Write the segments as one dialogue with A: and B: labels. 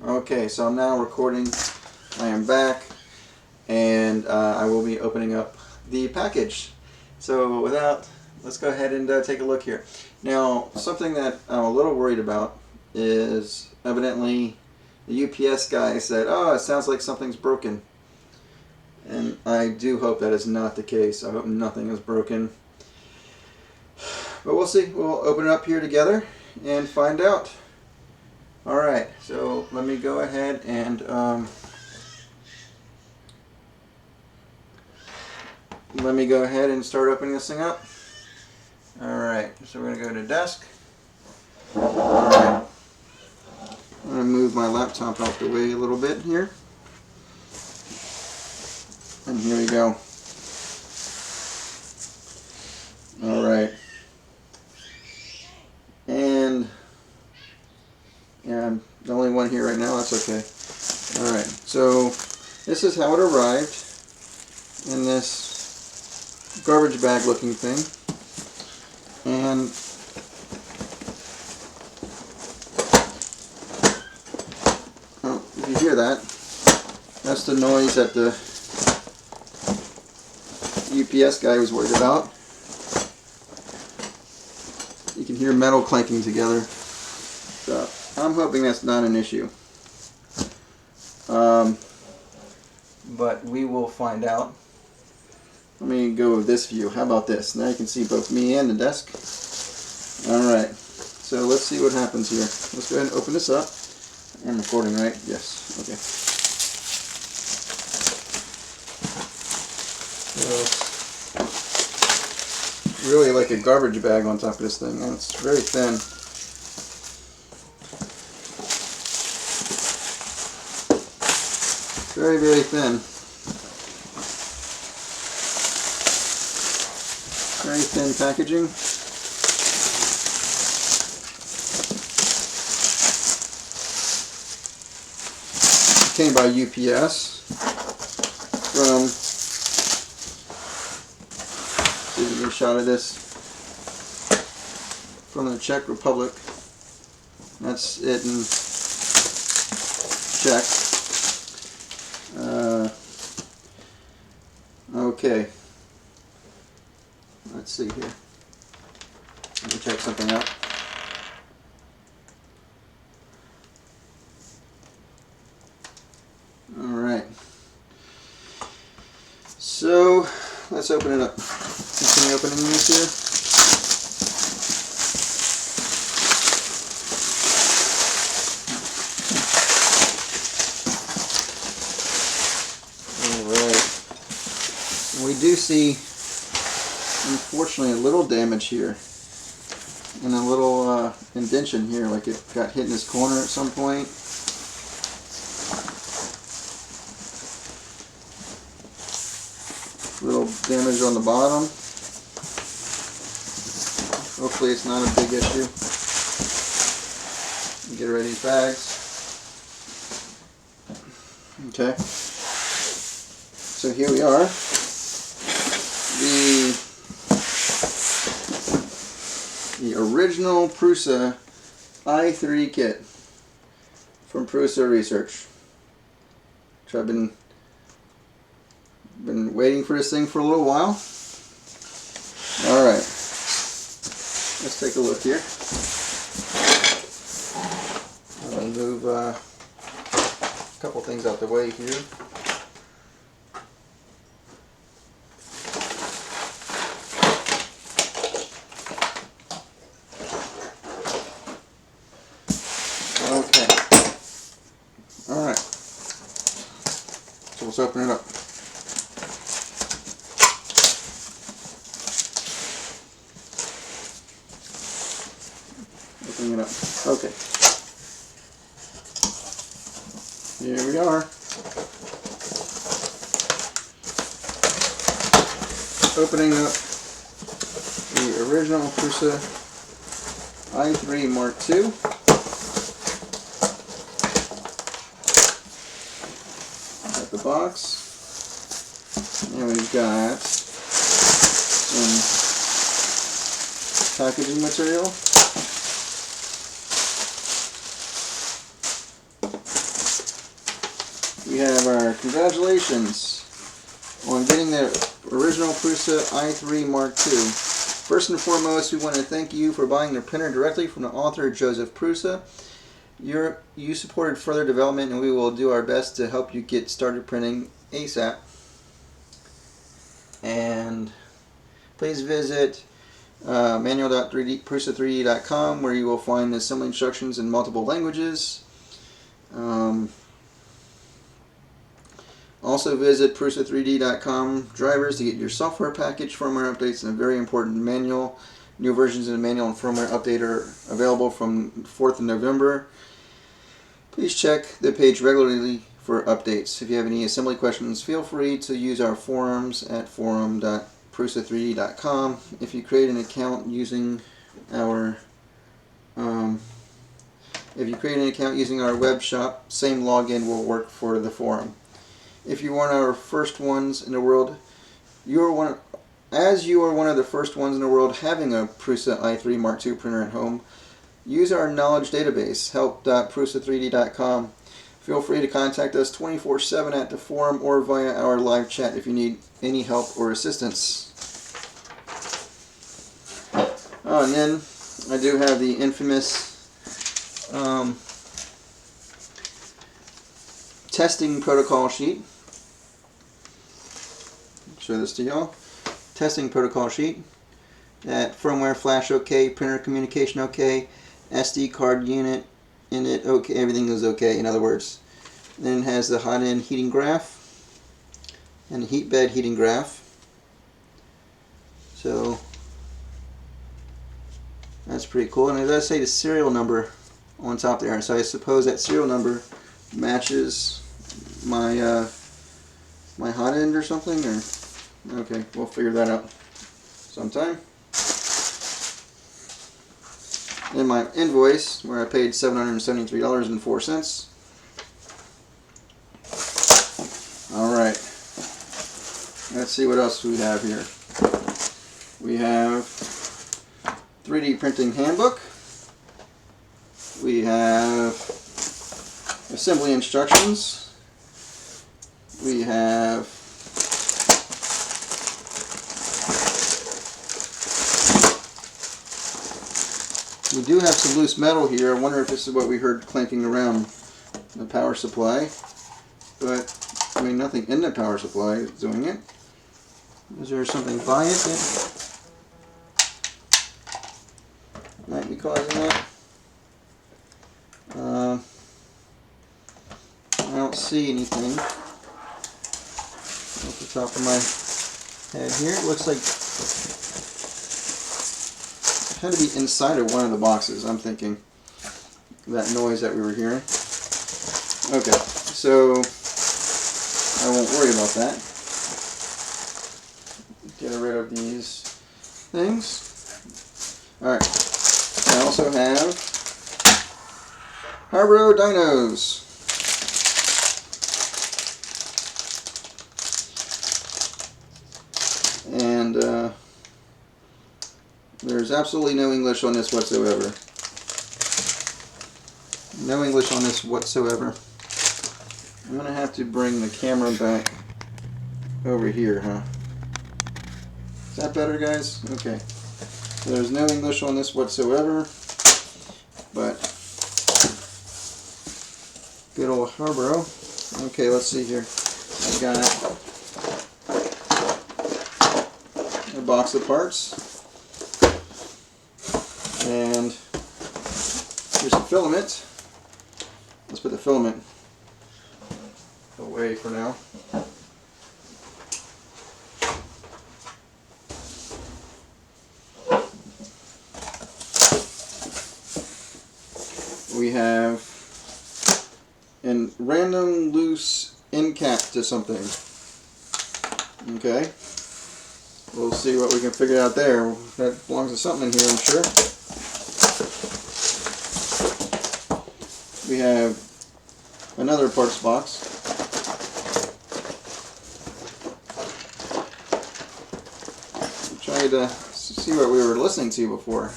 A: Okay, so I'm now recording. I am back, and I will be opening up the package. So let's go ahead and take a look here. Now, something that I'm a little worried about is evidently the UPS guy said, "Oh, it sounds like something's broken." And I do hope that is not the case. I hope nothing is broken. But we'll see. We'll open it up here together and find out. Alright, so let me go ahead and start opening this thing up. Alright, so we're going to go to desk. Alright, I'm going to move my laptop out the way a little bit here. And here we go. Alright. And yeah, I'm the only one here right now, that's okay. Alright, so this is how it arrived in this garbage bag looking thing. And oh, if you hear that, that's the noise that the UPS guy was worried about. You can hear metal clanking together. So I'm hoping that's not an issue. But we will find out. Let me go with this view. How about this? Now you can see both me and the desk. Alright. So let's see what happens here. Let's go ahead and open this up. I'm recording, right? Yes. Okay. So, really like a garbage bag on top of this thing, and it's very thin. Very, very thin. Very thin packaging. It came by UPS from, see if you get a shot of this, from the Czech Republic. That's it in Czech. Okay. Let's see here. Let me check something out. Alright. So, let's open it up. Continue opening this here. We do see, unfortunately, a little damage here and a little indentation here, like it got hit in this corner at some point. Little damage on the bottom. Hopefully it's not a big issue. Get rid of these bags. Okay. So here we are. The original Prusa i3 kit from Prusa Research. Which I've been waiting for this thing for a little while. Alright. Let's take a look here. I'll move a couple things out the way here. Okay. Alright. So let's open it up. Opening it up. Okay. Here we are. Opening up the original Prusa i3 Mark II. The box, and we've got some packaging material. we have our congratulations on getting the original Prusa i3 Mark II. First and foremost, we want to thank you for buying the printer directly from the author, Joseph Prusa. You supported further development, and we will do our best to help you get started printing ASAP. And please visit manual.prusa3d.com, where you will find the assembly instructions in multiple languages. Also visit Prusa3D.com drivers to get your software package, firmware updates, and a very important manual. New versions of the manual and firmware update are available from 4th of November. Please check the page regularly for updates. If you have any assembly questions, feel free to use our forums at forum.prusa3d.com. If you create an account using our web shop, same login will work for the forum. If you are our first ones in the world, you are one of the first ones in the world having a Prusa i3 Mark II printer at home, use our knowledge database, help.prusa3d.com. Feel free to contact us 24/7 at the forum or via our live chat if you need any help or assistance. Oh, and then I do have the infamous testing protocol sheet. Show this to y'all. Testing protocol sheet. That firmware flash okay, printer communication okay, SD card unit in it okay, everything is okay, in other words. Then it has the hot end heating graph and the heat bed heating graph. So that's pretty cool. And it does say the serial number on top there. So I suppose that serial number matches my my hot end or something, or okay, we'll figure that out sometime. In my invoice, where I paid $773.04. Alright, let's see what else we have here. We have 3D printing handbook. We have assembly instructions. We have we do have some loose metal here. I wonder if this is what we heard clanking around the power supply. But, I mean, nothing in the power supply is doing it. Is there something by it that might be causing that? I don't see anything off the top of my head here. It looks like it had to be inside of one of the boxes, I'm thinking. That noise that we were hearing. Okay, so I won't worry about that. Get rid of these things. Alright, I also have Harbro Dinos. And there's absolutely no English on this whatsoever. No English on this whatsoever. I'm going to have to bring the camera back over here, huh? Is that better, guys? Okay. So there's no English on this whatsoever. But good old Harbro. Okay, let's see here. I've got a box of parts. And here's some filament. Let's put the filament away for now. We have a random loose end cap to something. Okay. We'll see what we can figure out there. That belongs to something in here, I'm sure. We have another parts box. I'm trying to see what we were listening to before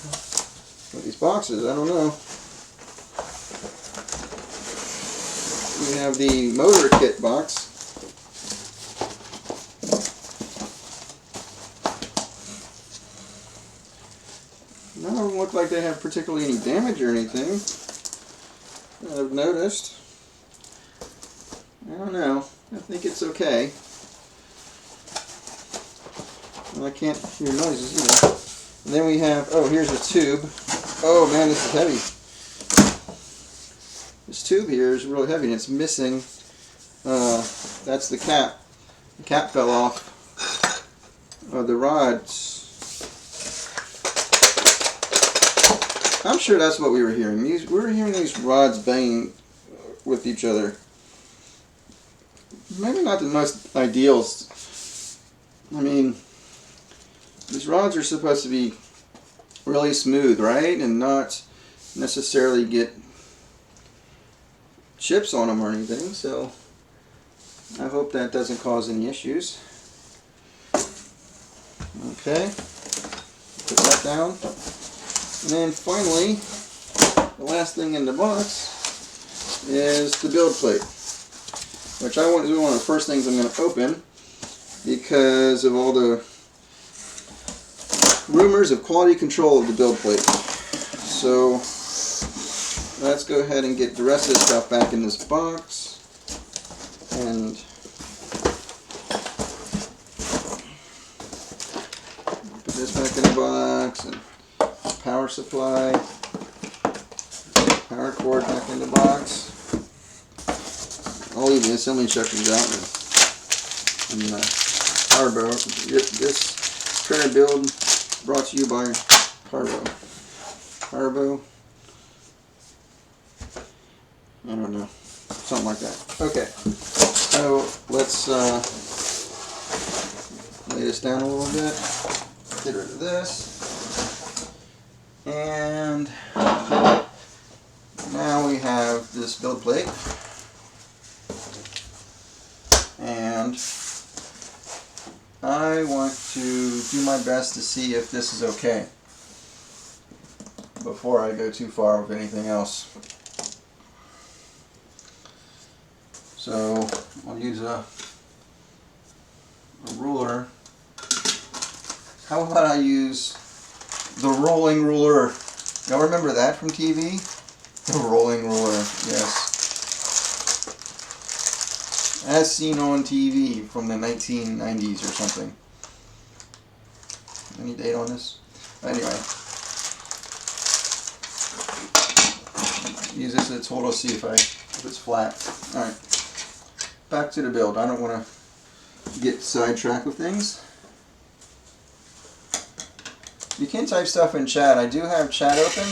A: with these boxes. I don't know. We we have the motor kit box. None of them look like they have particularly any damage or anything that I've noticed. I don't know. I think it's okay. Well, I can't hear noises either. And then we have, oh, here's a tube. Oh man, this is heavy. This tube here is really heavy and it's missing. That's the cap. The cap fell off of the rods. I'm sure that's what we were hearing. We were hearing these rods banging with each other. Maybe not the most ideal. I mean, these rods are supposed to be really smooth, right? And not necessarily get chips on them or anything. So I hope that doesn't cause any issues. Okay, put that down. And then finally, the last thing in the box is the build plate, which I want to do one of the first things I'm going to open because of all the rumors of quality control of the build plate. So let's go ahead and get the rest of this stuff back in this box. And put this back in the box. And power supply, power cord back in the box. I'll leave the assembly instructions out and Parbo. This printer build brought to you by Parbo. Parbo. I don't know, something like that. Okay, so let's lay this down a little bit. Get rid of this. And now we have this build plate, and I want to do my best to see if this is okay before I go too far with anything else. So I'll use a ruler. How about I use the rolling ruler? Y'all remember that from TV? The rolling ruler, yes. As seen on TV from the 1990s or something. Any date on this? Anyway. Use this as a tool to see if it's flat. Alright. Back to the build. I don't want to get sidetracked with things. You can type stuff in chat. I do have chat open,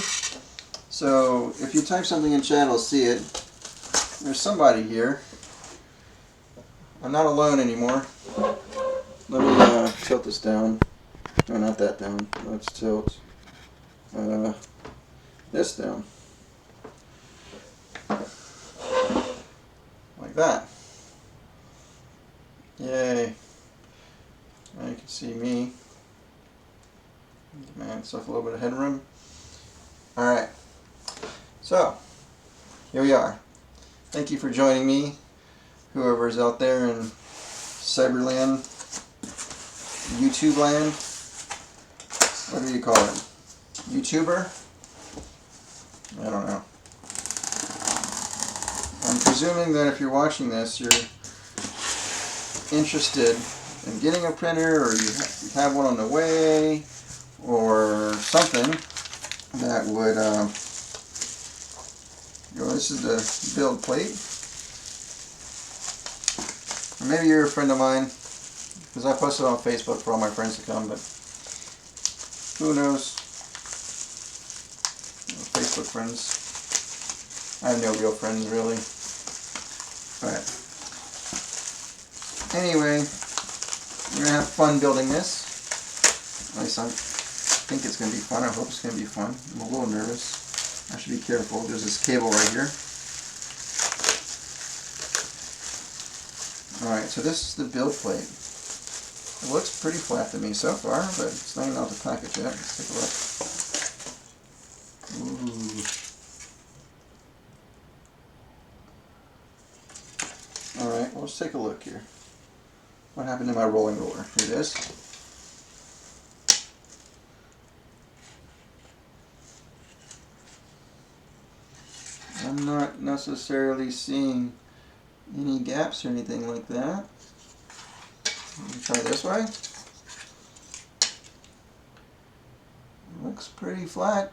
A: so if you type something in chat, I'll see it. There's somebody here. I'm not alone anymore. Let me tilt this down. No, not that down. Let's tilt this down. Like that. Yay. Now you can see me. Man, stuff a little bit of headroom. Alright, so here we are. Thank you for joining me, whoever's out there in Cyberland, YouTube land. What do you call it? YouTuber? I don't know. I'm presuming that if you're watching this, you're interested in getting a printer, or you have one on the way, or something that would, this is the build plate. Or maybe you're a friend of mine, because I posted on Facebook for all my friends to come, but who knows? Facebook friends. I have no real friends, really. Alright. Anyway, we're going to have fun building this. At least I think it's going to be fun. I hope it's going to be fun. I'm a little nervous. I should be careful. There's this cable right here. Alright, so this is the build plate. It looks pretty flat to me so far, but it's not even out the package yet. Let's take a look. Ooh. Alright, well, let's take a look here. What happened to my rolling roller? Here it is. I'm not necessarily seeing any gaps or anything like that. Let me try this way. Looks pretty flat,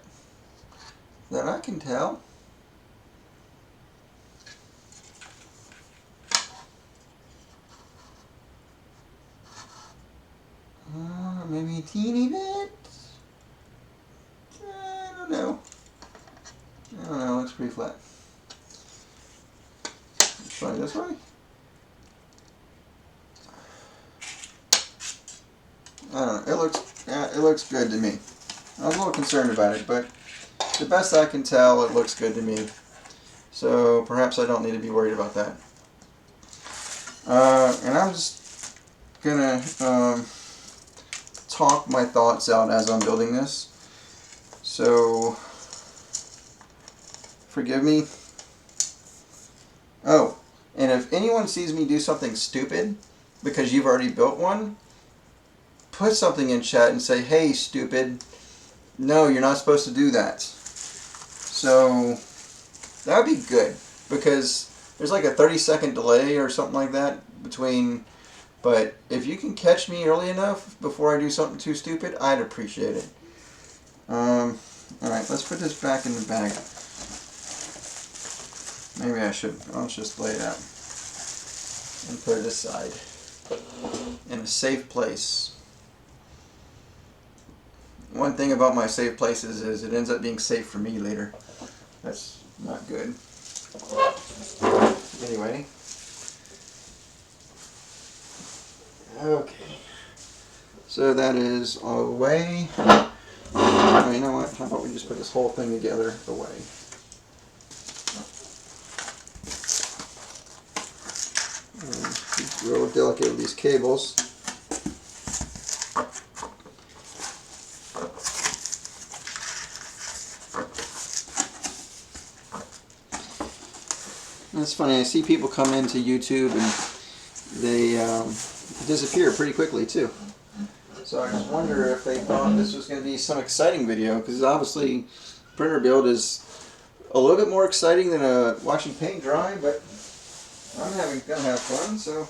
A: that I can tell. Maybe a teeny bit? I don't know. Looks pretty flat. Let's try this way. I don't know. It looks good to me. I was a little concerned about it, but the best I can tell, it looks good to me. So perhaps I don't need to be worried about that. And I'm just gonna talk my thoughts out as I'm building this. So forgive me. Oh, and if anyone sees me do something stupid because you've already built one, put something in chat and say, hey, stupid, no, you're not supposed to do that. So that would be good, because there's like a 30-second delay or something like that between, but if you can catch me early enough before I do something too stupid, I'd appreciate it. Alright, let's put this back in the bag. Maybe I should. I'll just lay it out and put it aside in a safe place. One thing about my safe places is it ends up being safe for me later. That's not good. Anyway. Okay. So that is away. Oh, you know what? How about we just put this whole thing together away? Real delicate with these cables. It's funny, I see people come into YouTube and they disappear pretty quickly too. So I just wonder if they thought this was going to be some exciting video, because obviously printer build is a little bit more exciting than watching paint dry, but I'm gonna have fun, so.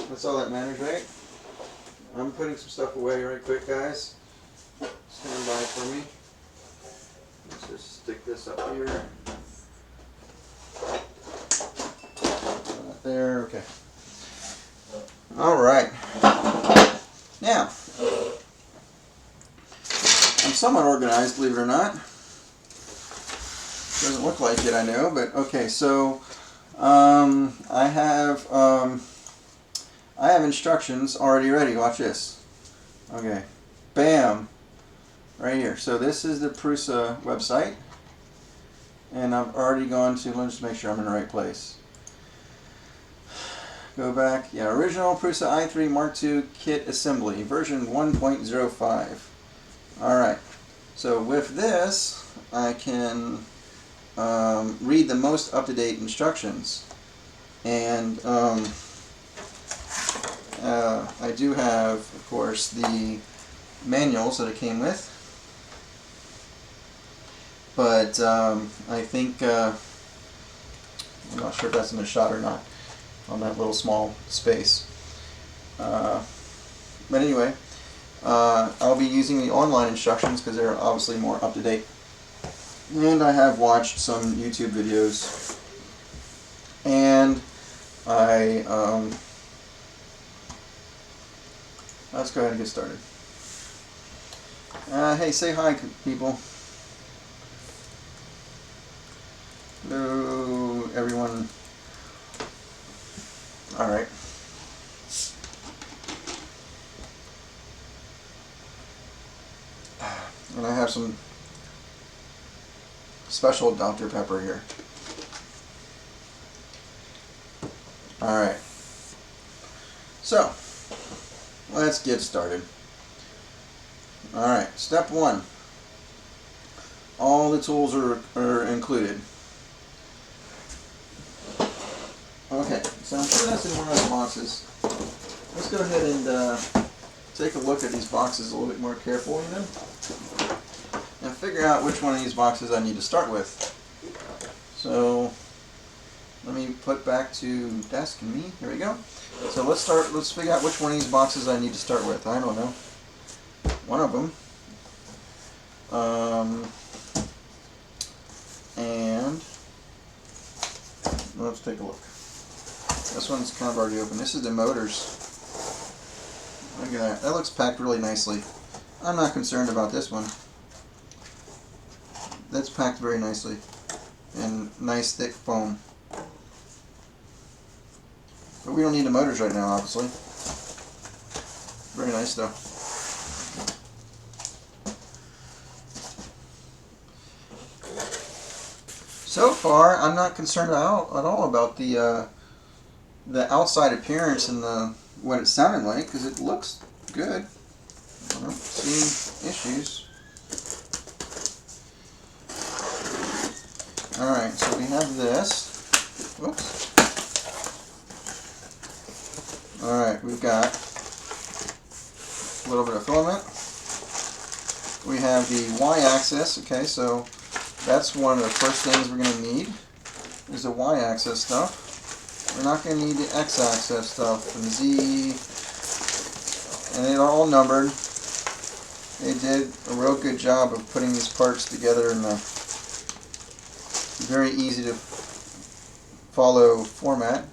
A: That's all that matters, right? I'm putting some stuff away right quick, guys. Stand by for me. Let's just stick this up here. There, okay. Alright. Now, I'm somewhat organized, believe it or not. Doesn't look like it, I know, but okay, so I have instructions already ready. Watch this. Okay. Bam. Right here. So this is the Prusa website. And I've already gone to, let's just make sure I'm in the right place. Go back. Yeah, original Prusa i3 Mark II kit assembly, version 1.05. Alright. So with this, I can read the most up-to-date instructions. And I do have, of course, the manuals that it came with. But I think, I'm not sure if that's in the shot or not, on that little small space. But anyway, I'll be using the online instructions because they're obviously more up to date. And I have watched some YouTube videos. And let's go ahead and get started. Hey, say hi, people. Hello, everyone. Alright. And I have some special Dr. Pepper here. Alright. So, let's get started. Alright, step one. all the tools are included. Okay, so I'm sure that's in one of those boxes. Let's go ahead and take a look at these boxes a little bit more carefully then, and figure out which one of these boxes I need to start with. So let me put back to desk and me. Here we go. So let's figure out which one of these boxes I need to start with. I don't know. One of them. And let's take a look. This one's kind of already open. This is the motors. Look at that. That looks packed really nicely. I'm not concerned about this one. That's packed very nicely. And nice thick foam. But we don't need the motors right now, obviously. Very nice though. So far, I'm not concerned at all about the outside appearance and what it sounded like, because it looks good. I don't see issues. Alright, so we have this. Whoops. Alright, we've got a little bit of filament. We have the y-axis. Okay, so that's one of the first things we're going to need is the y-axis stuff. We're not going to need the x-axis stuff and z, and they're all numbered. They did a real good job of putting these parts together in a very easy to follow format.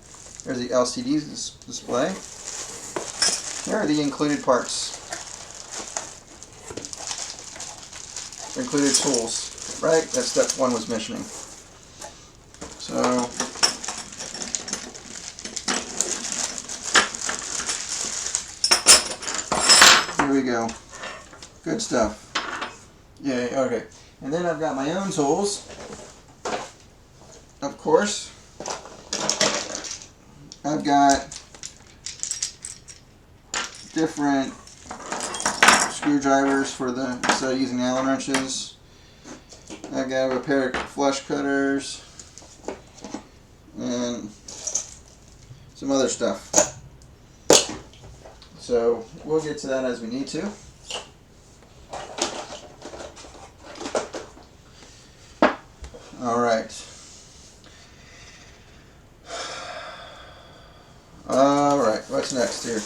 A: There's the LCD display. Here are the included parts. Included tools, right? That step one was mentioning. So here we go. Good stuff. Yay, okay. And then I've got my own tools. Of course. I've got different screwdrivers for instead of using Allen wrenches. I've got a pair of flush cutters and some other stuff. So we'll get to that as we need to. Alright. Alright, what's next here?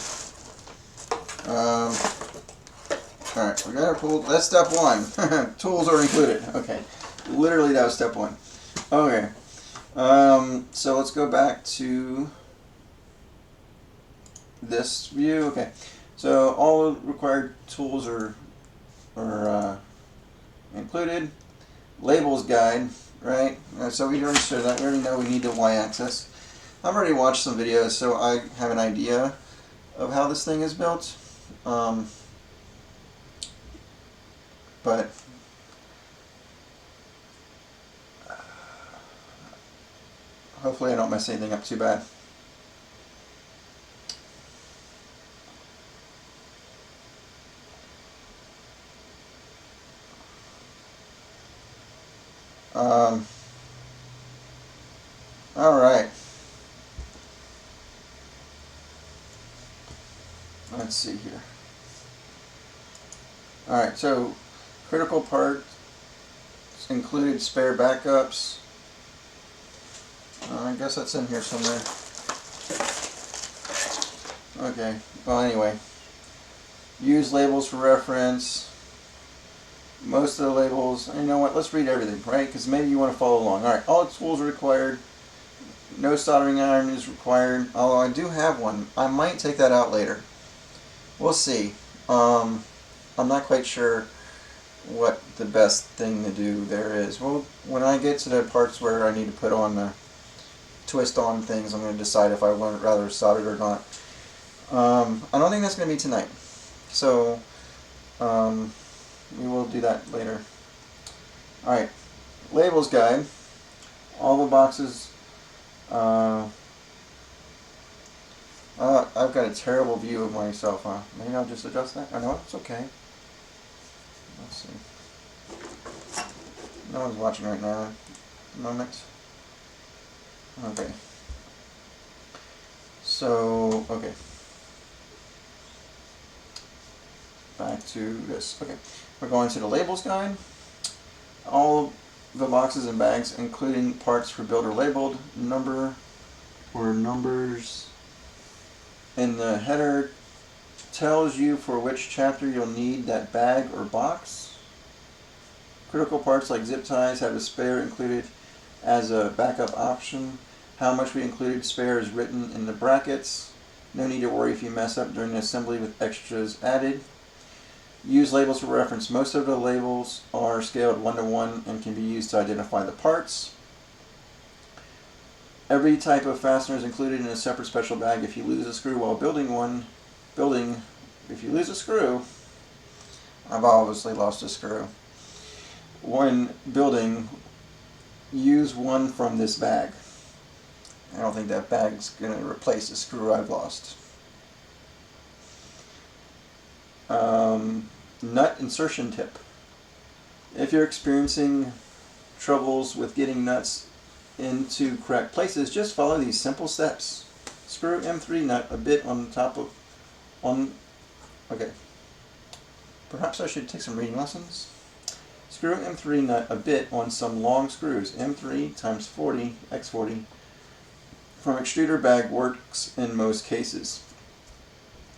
A: Alright, we got our tool. That's step one. Tools are included. Okay. Literally that was step one. Okay. So let's go back to this view. Okay. So all required tools are included. Labels guide, right? So we already showed that. We already know we need the y-axis. I've already watched some videos, so I have an idea of how this thing is built. But hopefully I don't mess anything up too bad. All right. Let's see here. All right, so critical parts included spare backups. I guess that's in here somewhere. Okay, well anyway. Use labels for reference. Most of the labels, you know what, let's read everything, right? Because maybe you want to follow along. Alright, all tools are required. No soldering iron is required. Although I do have one. I might take that out later. We'll see. I'm not quite sure what the best thing to do there is. Well, when I get to the parts where I need to put on the twist on things, I'm going to decide if I want it rather soldered or not. I don't think that's going to be tonight. So, we will do that later. Alright, labels guide. All the boxes. I've got a terrible view of myself, huh? Maybe I'll just adjust that. I know it's okay. Let's see. No one's watching right now. A moment. Okay. So, okay. Back to this. Okay. We're going to the labels guide. All the boxes and bags, including parts for build, are labeled. Number or numbers in the header tells you for which chapter you'll need that bag or box. Critical parts like zip ties have a spare included as a backup option. How much we included spare is written in the brackets. No need to worry if you mess up during the assembly with extras added. Use labels for reference. Most of the labels are scaled 1:1 and can be used to identify the parts. Every type of fastener is included in a separate special bag. If you lose a screw while if you lose a screw, I've obviously lost a screw. When building, use one from this bag. I don't think that bag's going to replace the screw I've lost. Nut insertion tip. If you're experiencing troubles with getting nuts into correct places, just follow these simple steps. Screw M3 nut a bit on top of okay. Perhaps I should take some reading lessons. Screw M3 nut a bit on some long screws. M3 times 40 x 40 from extruder bag works in most cases.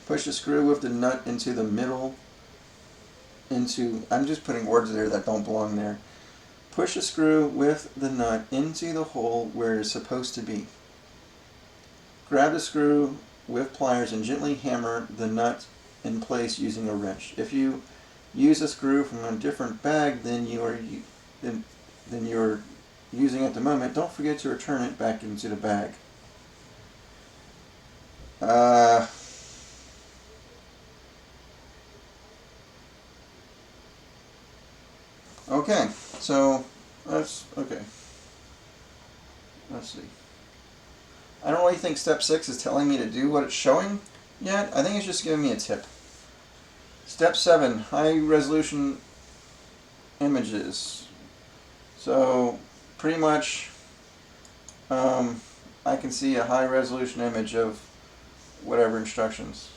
A: Push the screw with the nut into the middle. I'm just putting words there that don't belong there. Push the screw with the nut into the hole where it is supposed to be. Grab the screw with pliers and gently hammer the nut in place using a wrench. If you use a screw from a different bag than you're using at the moment, don't forget to return it back into the bag. Okay, so let's see. I don't really think step 6 is telling me to do what it's showing yet. I think it's just giving me a tip. Step 7, high resolution images. So pretty much I can see a high resolution image of whatever instructions.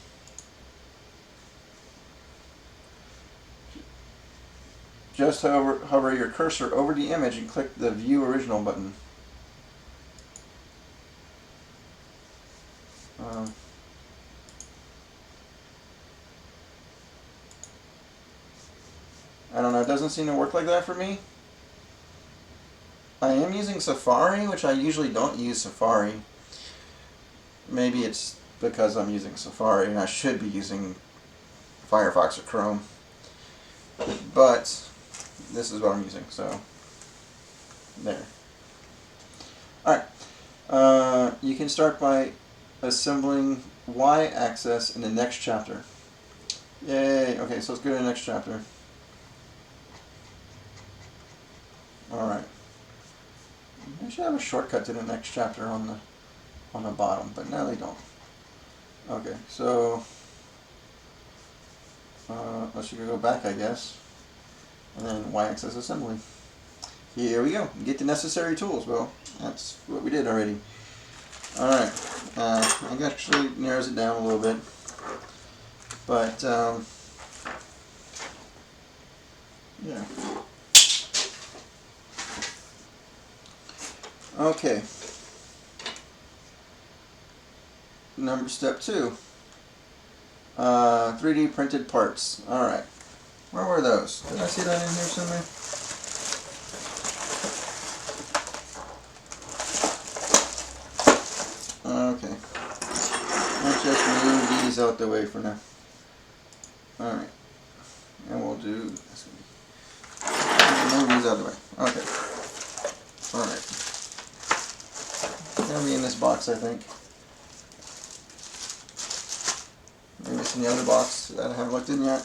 A: Just hover your cursor over the image and click the View Original button. I don't know, it doesn't seem to work like that for me. I am using Safari, which I usually don't use Safari. Maybe it's because I'm using Safari and I should be using Firefox or Chrome. But this is what I'm using, so there. Alright, you can start by assembling Y-axis in the next chapter. Yay, okay, so let's go to the next chapter. Alright. I should have a shortcut to the next chapter on the bottom, but no, they don't. Okay, so let's go back, I guess, and then Y-axis assembly. Here we go. Get the necessary tools. Well, that's what we did already. All right. I think that actually narrows it down a little bit, but yeah. Okay. Step 2. 3D printed parts. Alright. Where were those? Did I see that in here somewhere? Okay. Let's just move these out the way for now. Alright. And we'll do this one. Move these out of the way. Okay. Alright. They'll be in this box, I think. Maybe it's in the other box that I haven't looked in yet.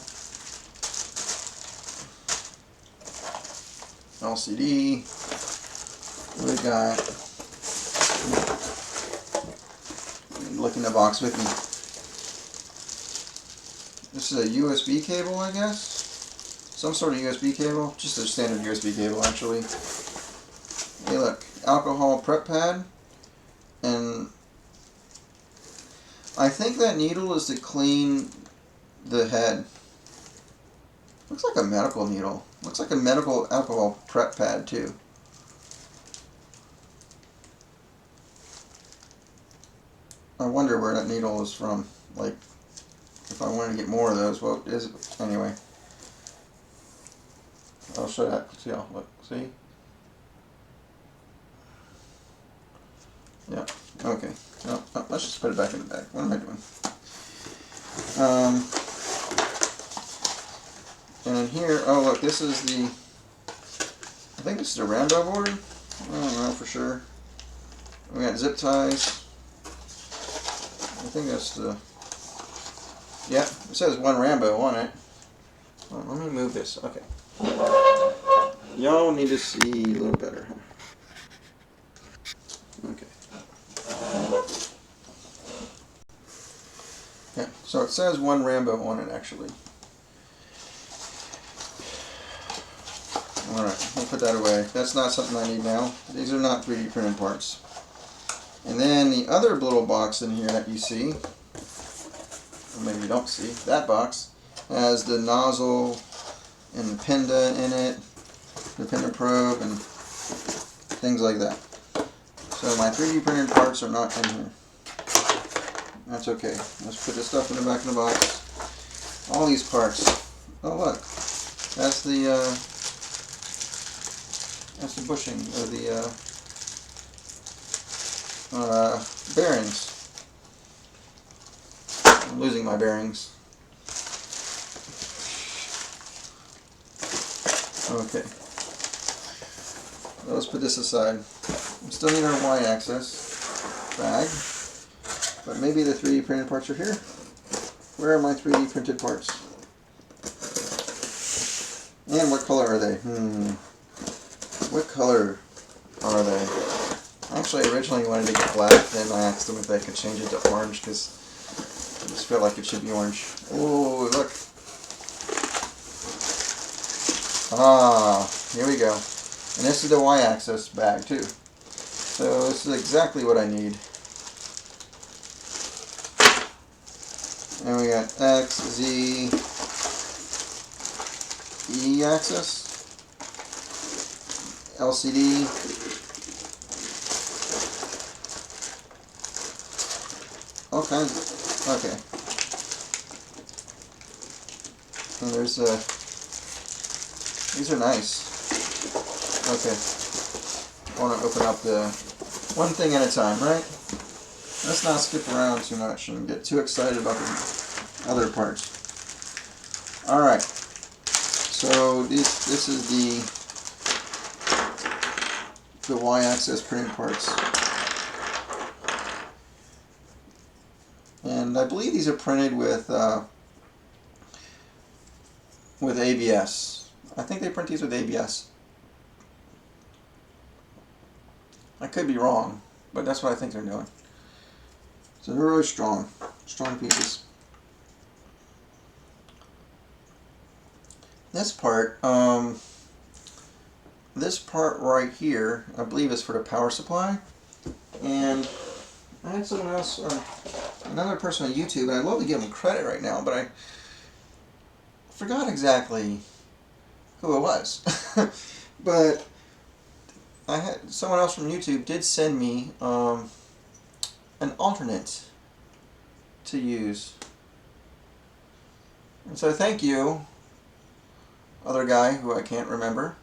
A: LCD. What we got? Look in the box with me. This is a USB cable, I guess. some sort of USB cable, just a standard USB cable actually. Hey look, alcohol prep pad, and I think that needle is to clean the head. Looks like a medical needle. Looks like a medical alcohol prep pad too. I wonder where that needle is from. Like, if I wanted to get more of those, what is it? Anyway. I'll show that. See, look, see? Yeah, okay. No, let's just put it back in the bag. What am I doing? And in here, oh look, this is the, I think this is a Rambo board. I don't know for sure. We got zip ties. I think that's the, yeah, it says one Rambo on it. Well, let me move this, okay. Y'all need to see a little better. Okay. Yeah, so it says one Rambo on it actually. Alright, we'll put that away. That's not something I need now. These are not 3D printed parts. And then the other little box in here that you see, or maybe you don't see, that box has the nozzle and the pinda in it, the pinda probe, and things like that. So my 3D printed parts are not in here. That's okay. Let's put this stuff in the back of the box. All these parts. Oh look, that's the bushing or the bearings. I'm losing my bearings. Okay. Let's put this aside. We still need our Y-axis bag, but maybe the 3D printed parts are here. Where are my 3D printed parts? And what color are they? What color are they? Actually, I originally wanted to get black, then I asked them if they could change it to orange because I just feel like it should be orange. Oh, look. Ah, here we go. And this is the Y-axis bag too. So this is exactly what I need. And we got X, Z, E axis, LCD, all kinds. Okay. And there's these are nice. Okay. I want to open up the one thing at a time, right? Let's not skip around too much and get too excited about the other parts. Alright. So this is the Y-axis printed parts. And I believe these are printed with ABS. I think they print these with ABS. I could be wrong, but that's what I think they're doing. So they're really strong pieces. This part right here, I believe is for the power supply. And I had someone else, another person on YouTube, and I'd love to give them credit right now, but I forgot exactly who it was. But I had someone else from YouTube did send me an alternate to use. And so thank you, other guy who I can't remember.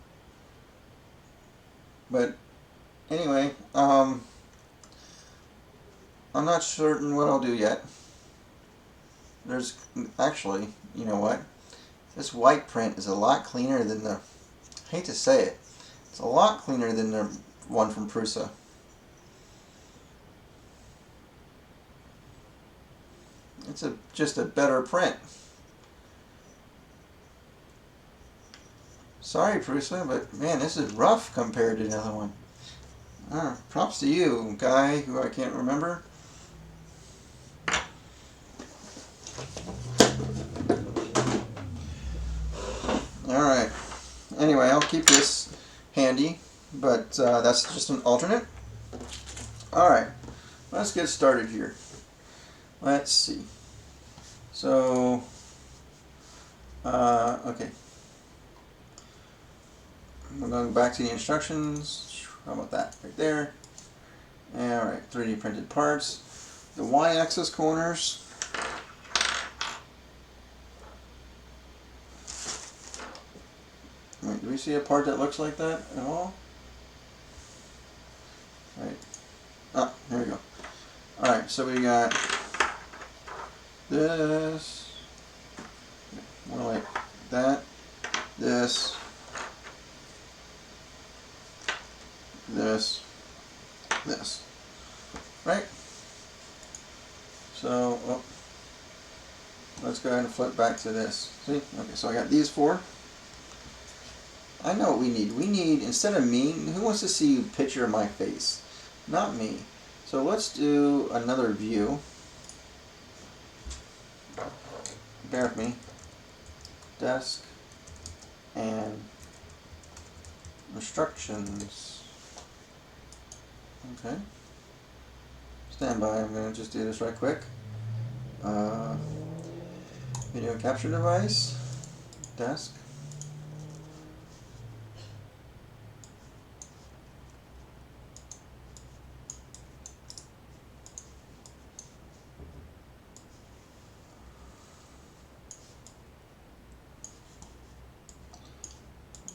A: But anyway, I'm not certain what I'll do yet. There's actually, you know what? This white print is a lot cleaner than the, I hate to say it, it's a lot cleaner than the one from Prusa. It's just a better print. Sorry, Prusa, but man, this is rough compared to the other one. Props to you, guy who I can't remember. Alright. Anyway, I'll keep this handy, but that's just an alternate. Alright, let's get started here. Let's see. So, okay. We're going back to the instructions. How about that? Right there. Alright, 3D printed parts. The y-axis corners. Wait, do we see a part that looks like that at all? Right. Ah, here we go. Alright, so we got this. More like that. This. This. This. Right? So, oh, let's go ahead and flip back to this. See? Okay, so I got these four. I know what we need. We need, instead of me, who wants to see a picture of my face? Not me. So let's do another view. Bear with me. Desk and instructions. Okay. Stand by. I'm going to just do this right quick. Video capture device. Desk.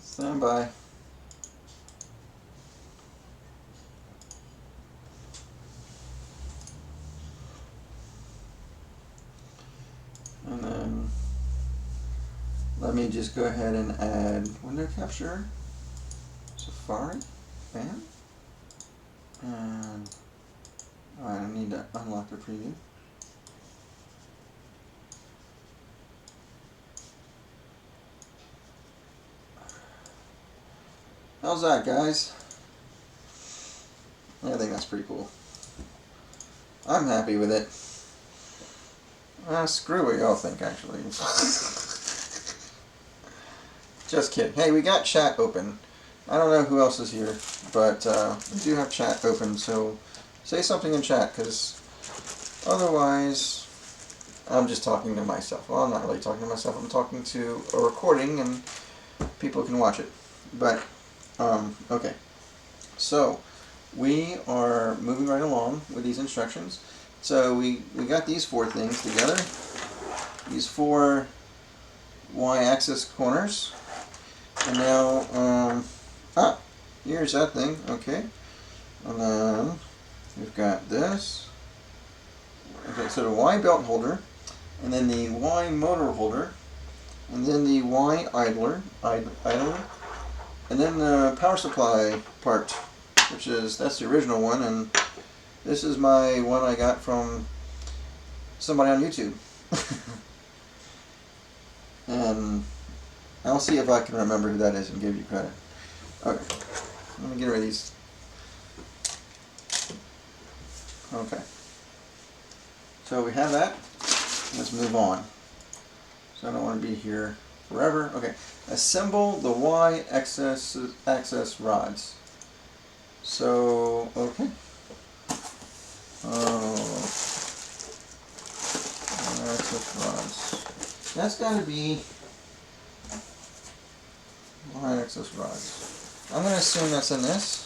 A: Stand by. And then let me just go ahead and add window capture, Safari, fan, and I need to unlock the preview. How's that, guys? I think that's pretty cool. I'm happy with it. Screw what y'all think, actually. Just kidding. Hey, we got chat open. I don't know who else is here, but we do have chat open, so say something in chat, because otherwise I'm just talking to myself. Well, I'm not really talking to myself. I'm talking to a recording, and people can watch it. But okay, so we are moving right along with these instructions. So we got these four things together, these four y-axis corners, and now here's that thing. Okay, and then we've got this. Okay, so the y belt holder, and then the y motor holder, and then the y idler, and then the power supply part, which is, that's the original one, and this is my one I got from somebody on YouTube. And I'll see if I can remember who that is and give you credit. Okay, let me get rid of these. Okay, so we have that. Let's move on. So I don't want to be here forever. Okay, assemble the y-axis rods. So, okay. Y-axis rods. That's got to be y-axis rods. I'm going to assume that's in this.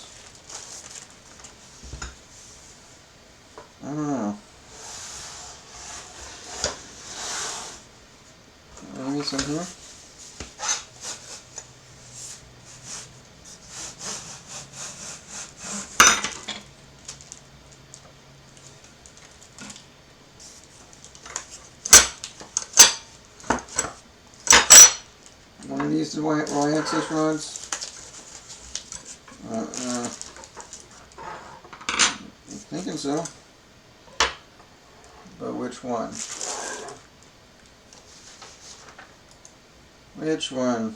A: I don't know. Maybe it's in here. One of these y-axis rods. I'm thinking so. But which one? Which one?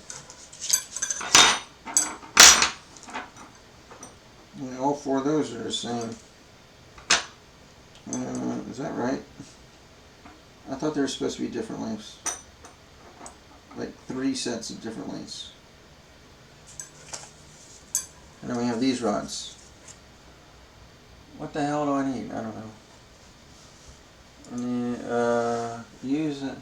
A: Yeah, all four of those are the same. Is that right? I thought they were supposed to be different lengths. like 3 sets of different lengths. And then we have these rods. What the hell do I need? I don't know. I need, use it.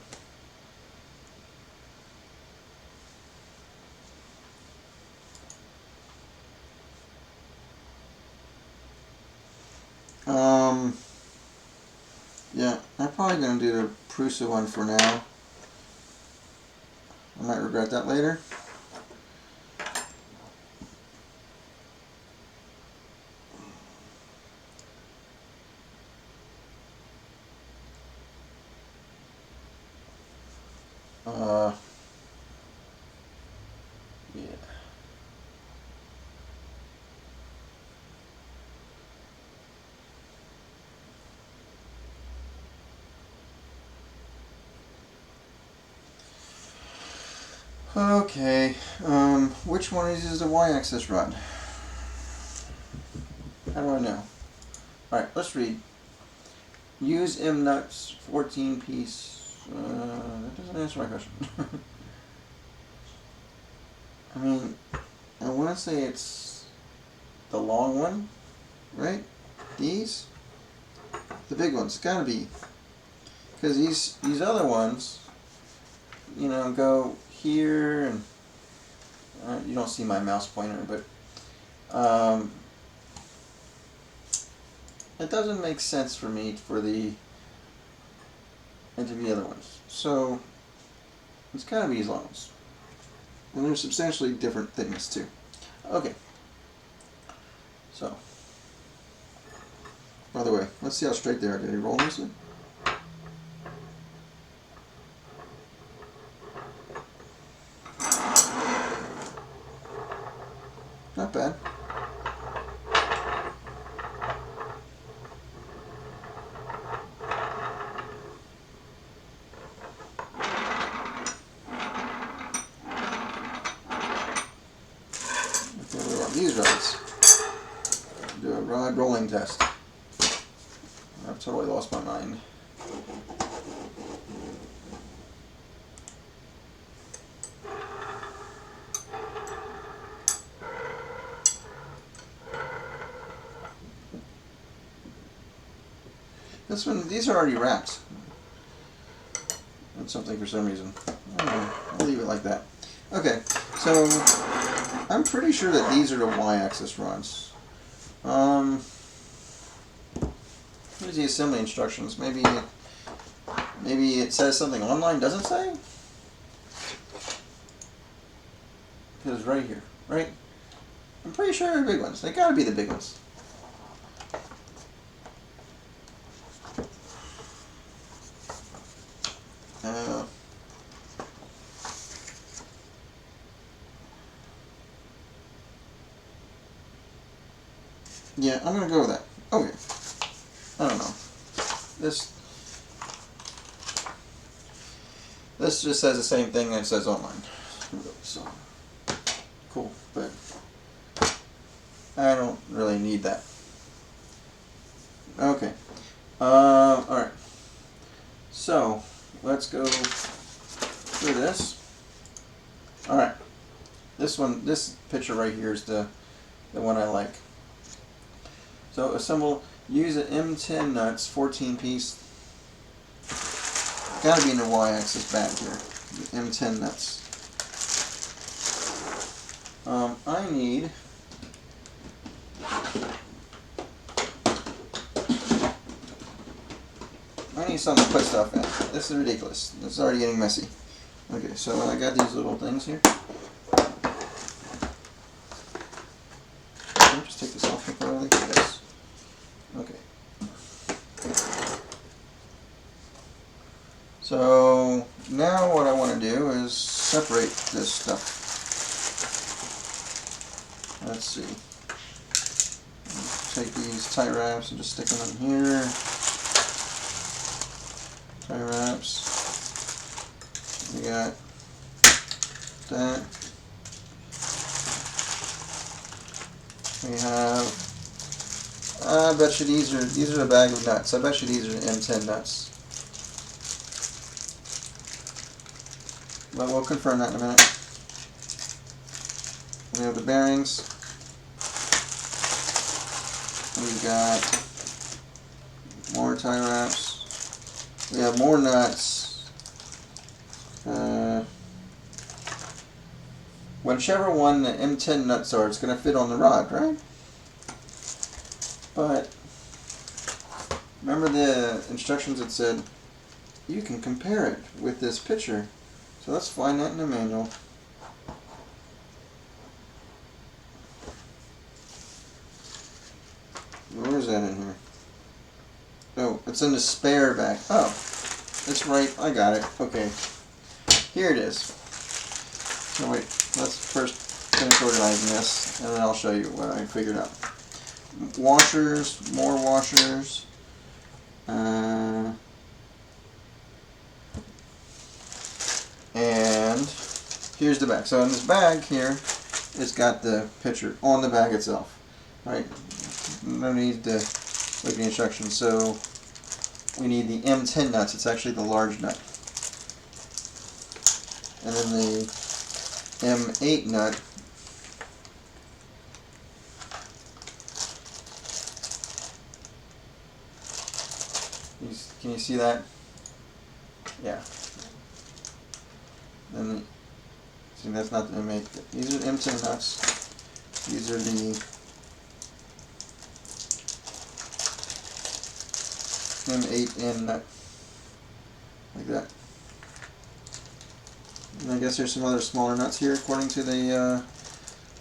A: Yeah, I'm probably going to do the Prusa one for now. I might regret that later. Yeah. Okay, which one is the y-axis rod? How do I know? Alright, let's read. Use M nuts 14 piece. That doesn't answer my question. I mean, I want to say it's the long one, right? These? The big ones, gotta be. Because these other ones, you know, go here, and you don't see my mouse pointer, but it doesn't make sense for me for the into the other ones. So it's gotta be these long ones. And they're substantially different things too. Okay. So, by the way, let's see how straight they are. Did they roll nicely? Not bad. Okay, we have these rods. Do a rod rolling test. I've totally lost my mind. This one, these are already wrapped. That's something for some reason. I don't know. I'll leave it like that. Okay, so I'm pretty sure that these are the y-axis rods. Here's the assembly instructions. Maybe it says something online doesn't say? Because right here, right? I'm pretty sure they're big ones. They gotta be the big ones. Yeah, I'm gonna go with that. Okay. I don't know. This just says the same thing that it says online. So cool, but I don't really need that. Okay. Alright. So let's go through this. Alright. This picture right here is the one I like. So assemble, use an M10 nuts, 14 piece. Gotta be in the y-axis back here. The M10 nuts. I need something to put stuff in. This is ridiculous. It's already getting messy. Okay, so I got these little things here. Can I just take this off temporarily? Yes. Okay. So now what I want to do is separate this stuff. Let's see. Take these tie wraps and just stick them in here. Tie wraps. We got that. We have. I bet you these are a bag of nuts. I bet you these are M10 nuts. but we'll confirm that in a minute. We have the bearings. We've got more tie wraps. We have more nuts. Whichever one the M10 nuts are, it's going to fit on the rod, right? But remember the instructions that said you can compare it with this picture. So let's find that in the manual. Where is that in here? Oh, it's in the spare bag. Oh, it's right. I got it. Okay. Here it is. So wait, let's first finish organizing this, and then I'll show you what I figured out. Washers, more washers. And here's the bag. So in this bag here, it's got the picture on the bag itself. Right? No need to look at the instructions. So we need the M10 nuts. It's actually the large nut. And then the M8 nut. Can you see that? Yeah. Then see, that's not the M8. These are M10 nuts. These are the M8N nut, like that. And I guess there's some other smaller nuts here according to the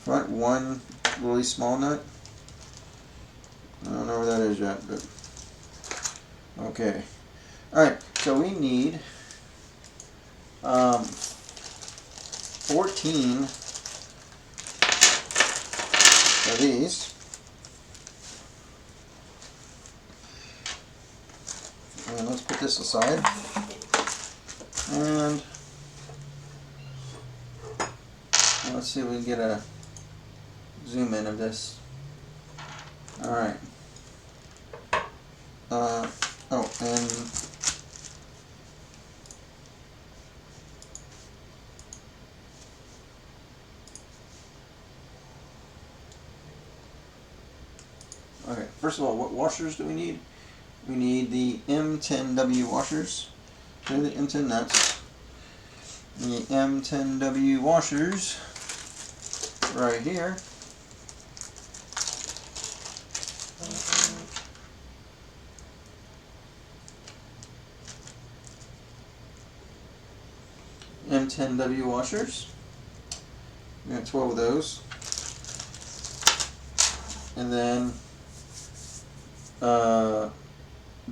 A: front. One really small nut. I don't know where that is yet, but okay. Alright, so we need 14 of these. And let's put this aside. And let's see if we can get a zoom in of this. Alright. Oh, and okay, first of all, what washers do we need? We need the M10W washers. They're the M10 nuts. The M10W washers right here. M10W washers. We got 12 of those. And then the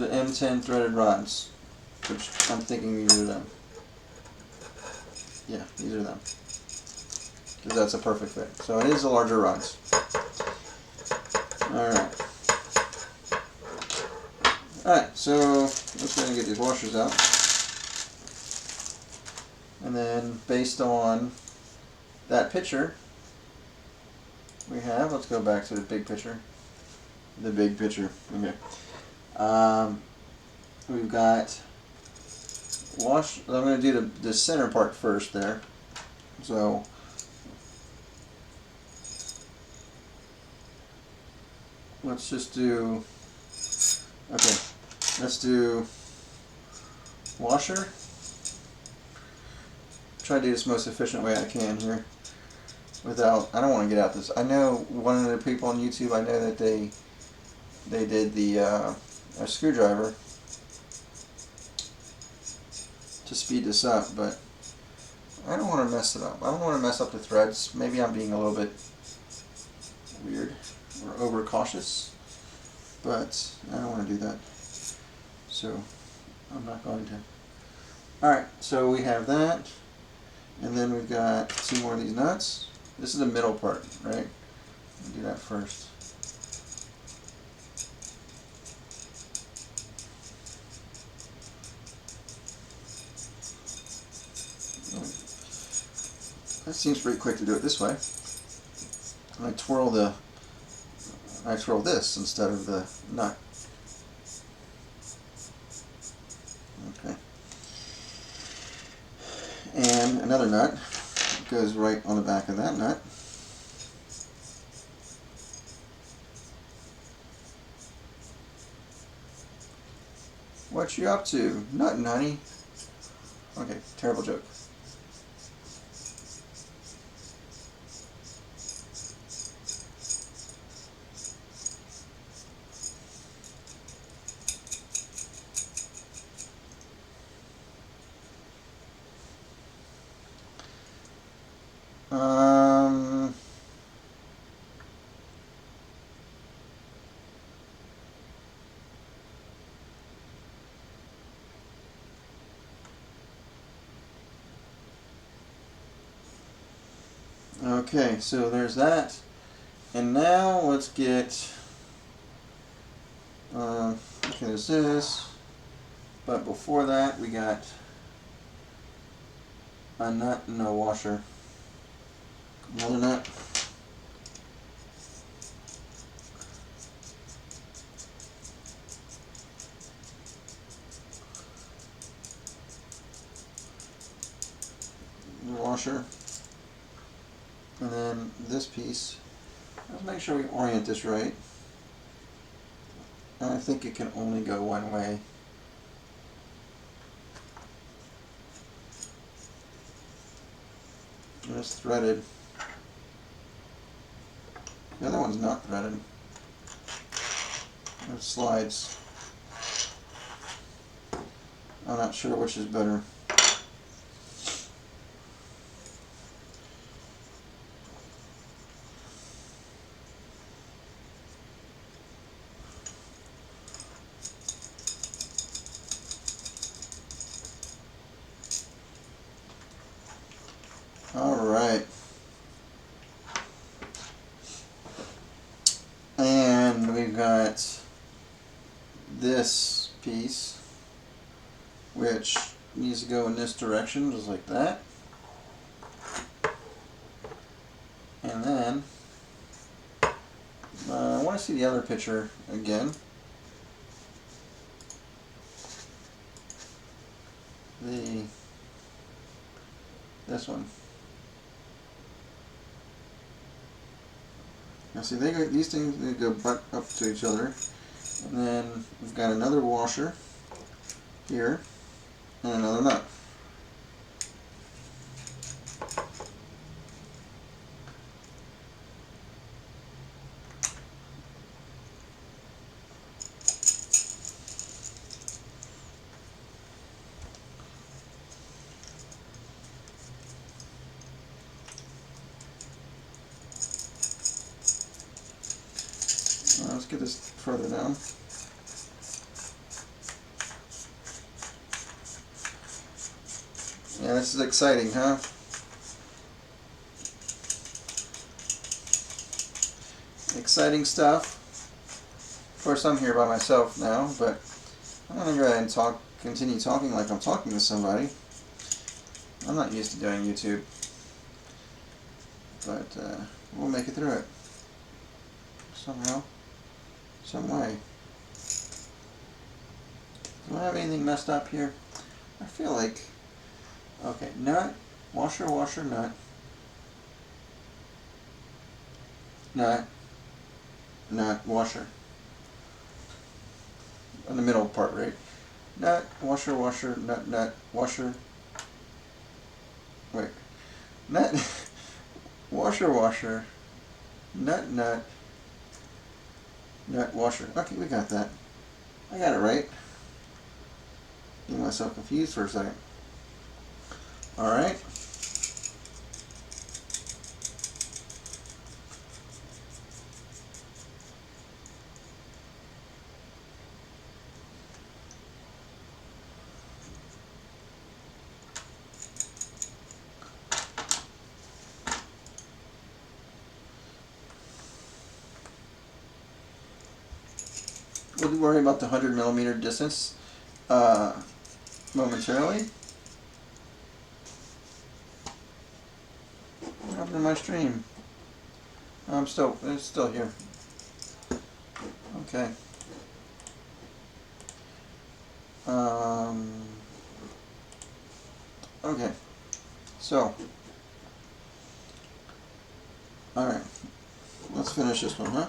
A: M10 threaded rods, which I'm thinking these are them. Yeah, these are them. Because that's a perfect fit. So it is the larger rods. Alright. Alright, so let's go ahead and get these washers out. And then based on that picture we have, let's go back to the big picture. The big picture. Okay. We've got wash. I'm going to do the center part first there. So let's just do. Okay. Let's do washer. Try to do this most efficient way I can here. Without, I don't want to get out this. I know one of the people on YouTube. I know that they did the a screwdriver to speed this up, but I don't want to mess it up. I don't want to mess up the threads. Maybe I'm being a little bit weird or overcautious, but I don't want to do that. So I'm not going to. Alright, so we have that, and then we've got 2 more of these nuts. This is the middle part, right? We'll do that first. That seems pretty quick to do it this way. I twirl this instead of the nut. Okay. And another nut goes right on the back of that nut. What you up to? Nothing, honey. Okay, terrible joke. Okay, so there's that. And now let's get, okay, there's this. But before that, we got a nut and a washer. Another nut. Washer. And then this piece. Let's make sure we orient this right. And I think it can only go one way. And it's threaded. The other one's not threaded. It slides. I'm not sure which is better. Alright. And we've got this piece, which needs to go in this direction, just like that. And then, I want to see the other picture again. This one. Now see, these things they go butt up to each other, and then we've got another washer here and another nut. Let's get this further down. Yeah, this is exciting, huh? Exciting stuff. Of course, I'm here by myself now, but I'm going to go ahead and continue talking like I'm talking to somebody. I'm not used to doing YouTube, but we'll make it through it somehow, some way. Do I have anything messed up here? I feel like, okay, nut, washer, washer, nut, nut, nut, washer. On the middle part, right? Nut, washer, washer, nut, nut, washer. Wait. Nut, washer, washer, nut, nut, nut, washer. Okay, we got that. I got it right. Getting myself confused for a second. Alright. We'll worry about the 100mm distance momentarily. What happened to my stream? It's still here. Okay. Okay. So, alright, let's finish this one, huh?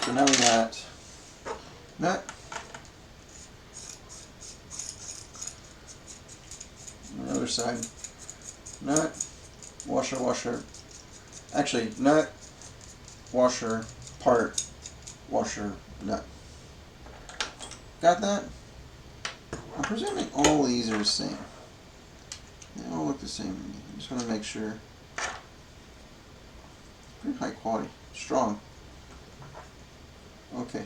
A: So now we got nut, on the other side, nut, washer, washer, actually nut, washer, part, washer, nut. Got that? I'm presuming all these are the same. They all look the same to me. I just want to make sure. Pretty high quality. Strong. Okay.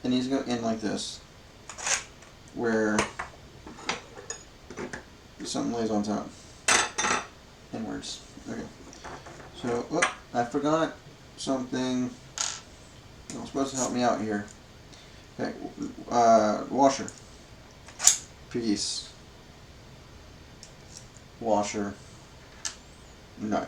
A: It needs to go in like this, where something lays on top. Inwards. Okay. So, I forgot something that was supposed to help me out here. Okay. Washer. Piece. Washer. Nut.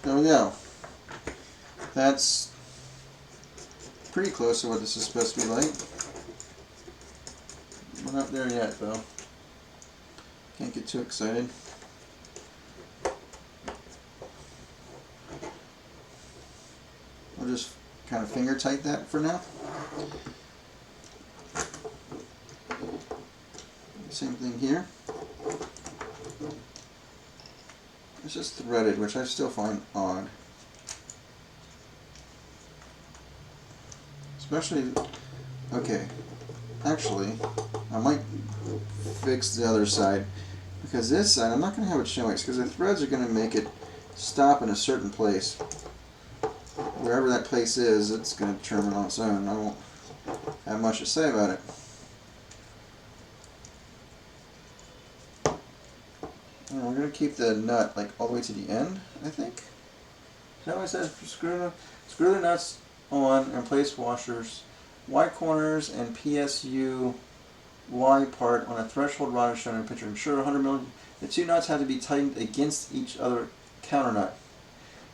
A: There we go. That's pretty close to what this is supposed to be like. We're not there yet, though. Can't get too excited. I'll just kind of finger tight that for now. Same thing here. It's just threaded, which I still find odd. Especially, okay, actually, I might fix the other side, because this side, I'm not going to have it showing, because the threads are going to make it stop in a certain place. Wherever that place is, it's going to determine on its own. I won't have much to say about it. And we're going to keep the nut like all the way to the end, I think. Is that what it says? Screw the nuts on and place washers, Y corners and PSU Y part on a threshold rod as shown in the picture. Ensure 100 mm. The two nuts have to be tightened against each other counter nut.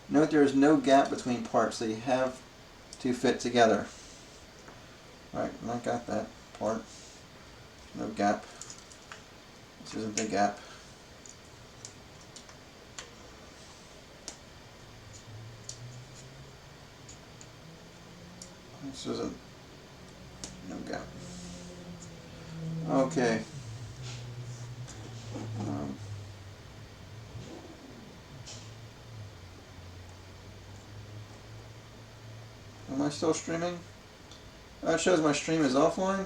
A: Note there is no gap between parts. They have to fit together. Right, and I got that part. No gap. This isn't the gap. This isn't no gap. Okay. Am I still streaming? It shows my stream is offline.